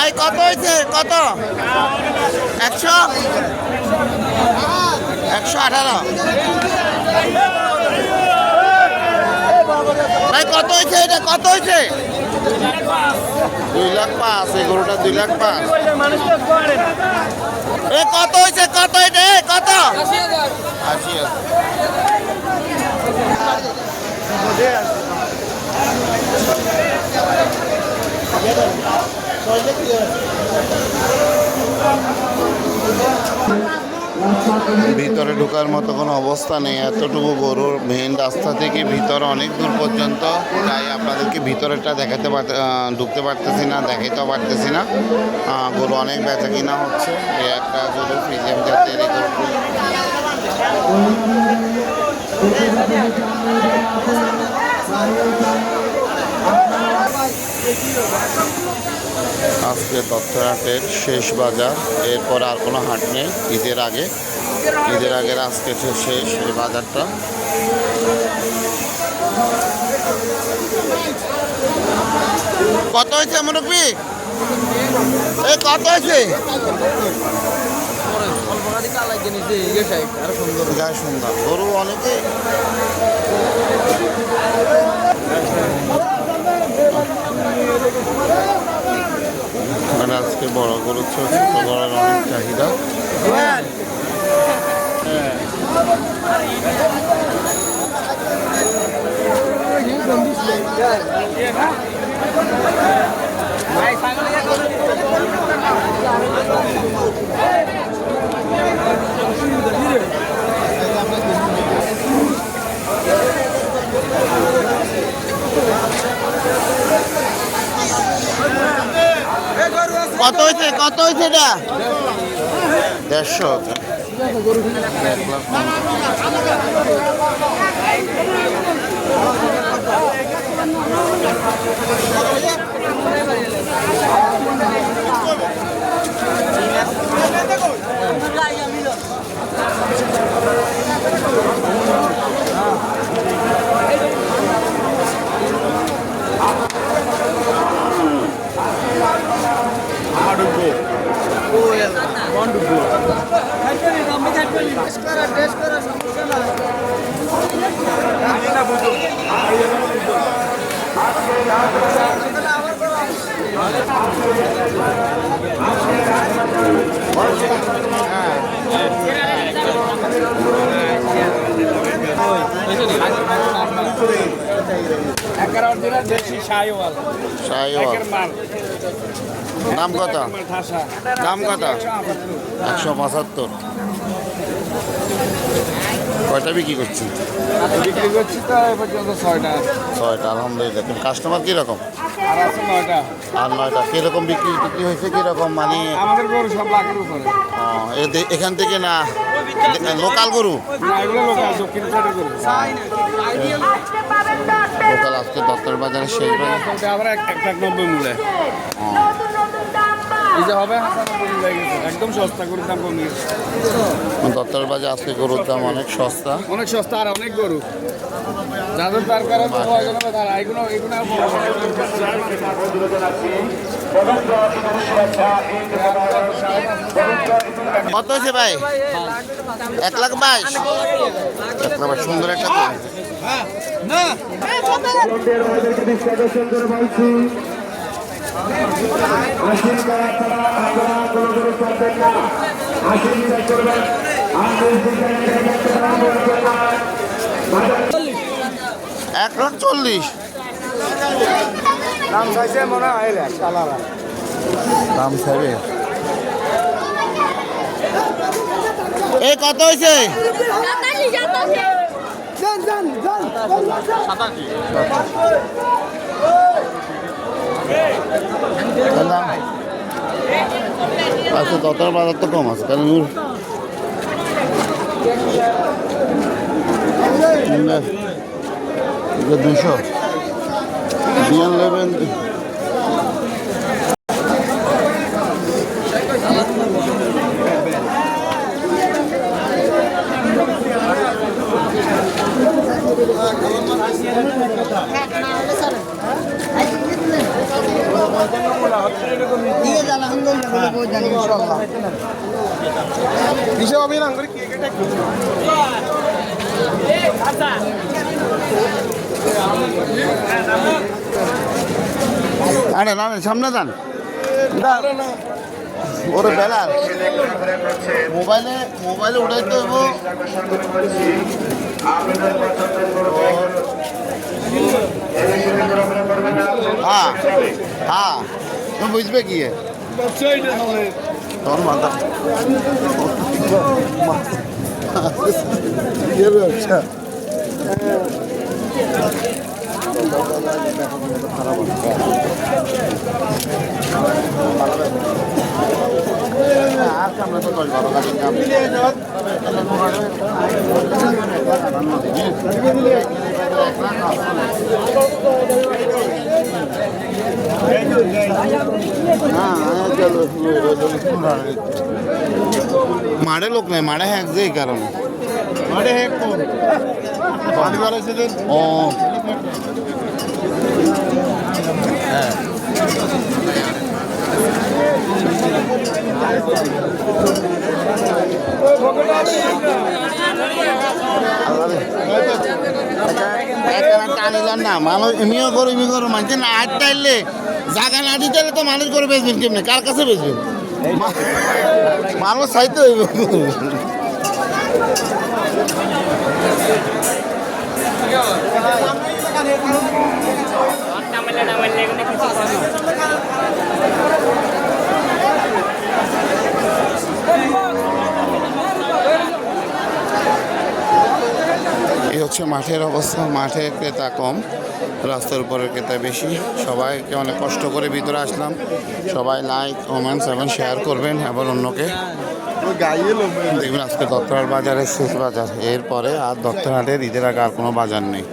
ভাই কত হয়েছে কত? 100 118। ভাই কত হয়েছে এটা, কত হয়েছে? 2,05,000। এই গরুটা 2,05,000। এ কত হয়েছে, কত এটা, কত? 80,000। ভিতরে ঢোকার মতো কোনো অবস্থা নেই, এতটুকু গরুর মেইন রাস্তা থেকে ভিতরে অনেক দূর পর্যন্ত, তাই আপনাদেরকে ভিতরেরটা ঢুকতে পারতেছি না, দেখাইতেও পারতেছি না। গরু অনেক বেচা কিনা হচ্ছে। এই একটা গরু ফ্রিজিয়াম জাতের এই গরুটি। আজকে দত্তহাটের শেষ বাজার, এরপর আর কোনো হাট নেই। ঈদের আগের আজকে শেষ এই বাজারটা। কত হয়েছে মুরব্বি? এই কত হয়েছে? সুন্দর গরু অনেকে আজকে বড় গরু ছোট গরুর অনেক চাহিদা। কত হয়েছে, কত হয়েছে এটা? 150। দাম কত? দাম কত? 175। কয়টা বিক্রি করছি? বিক্রি করছি তো এ পর্যন্ত 6টা। আলহামদুলিল্লাহ। কাস্টমার কীরকম? আর আছে 9টা। আর 9টা কীরকম বিক্রি হয়েছে? কীরকম মানে? আমাদের গরু সব লাখের উপরে। এখান থেকে না লোকাল গরু? না, এগুলো লোকাল, দক্ষিণ সাইডের গরু। লোকাল আজকে দত্তর বাজারে শেষ বাজার আবার 190 মূল্যে। এই যে হবে একদম সস্তা, গরুর দাম কমে গেছে। দত্তর বাজার আজকে গরুর দাম অনেক সস্তা, অনেক সস্তা। আর অনেক গরু যাদের দরকার হবে প্রয়োজন হবে তারা এগুলো কত হয়েছে ভাই? 1,22,000। 1,22,000 সুন্দর একটা $1,40,000 দাম চাইছে মনে হয় দাম চাইবে। এই কত হয়েছে? আচ্ছা, দত্তর বাজার তো কম আছে, কারণ 200 দিয়ে নেবেন। ঠিক আছে আলহামদুলিল্লাহ বলে জানি ইনশাআল্লাহ হিসাব আমি না করে কেক এটা আরে না সামনে যান ওর বেলার মোবাইলে উঠাইতে হইব হ্যাঁ হ্যাঁ তুমি বুঝবে কি তোর মাথা ব্যবসা আর সামনে তো 10-12 লাখ ইনকাম মাড়ে লোক নাই মাড়ে হ্যাঁ যে কারণে মাঠে হেক কোন পানি বাড়াইছে যে ও টানিলাম না মানুষ এমনিও করো এমনি করো মানুষের না হাত টাইলে জায়গা না দিতে তো মানুষ করে বেচবেন কেমনি কার কাছে বেচবেন মানুষ চাইতে হইব এই হচ্ছে মাঠের অবস্থা মাঠে ক্রেতা কম রাস্তার উপরের ক্রেতা বেশি সবাইকে অনেক কষ্ট করে ভিতরে আসলাম সবাই লাইক কমেন্টস এবং শেয়ার করবেন এবং অন্যকে দেখবেন আজকে দত্তহাট বাজারের শেষ বাজার এরপরে আর দত্তহাটের ঈদের আগে আর কোনো বাজার নেই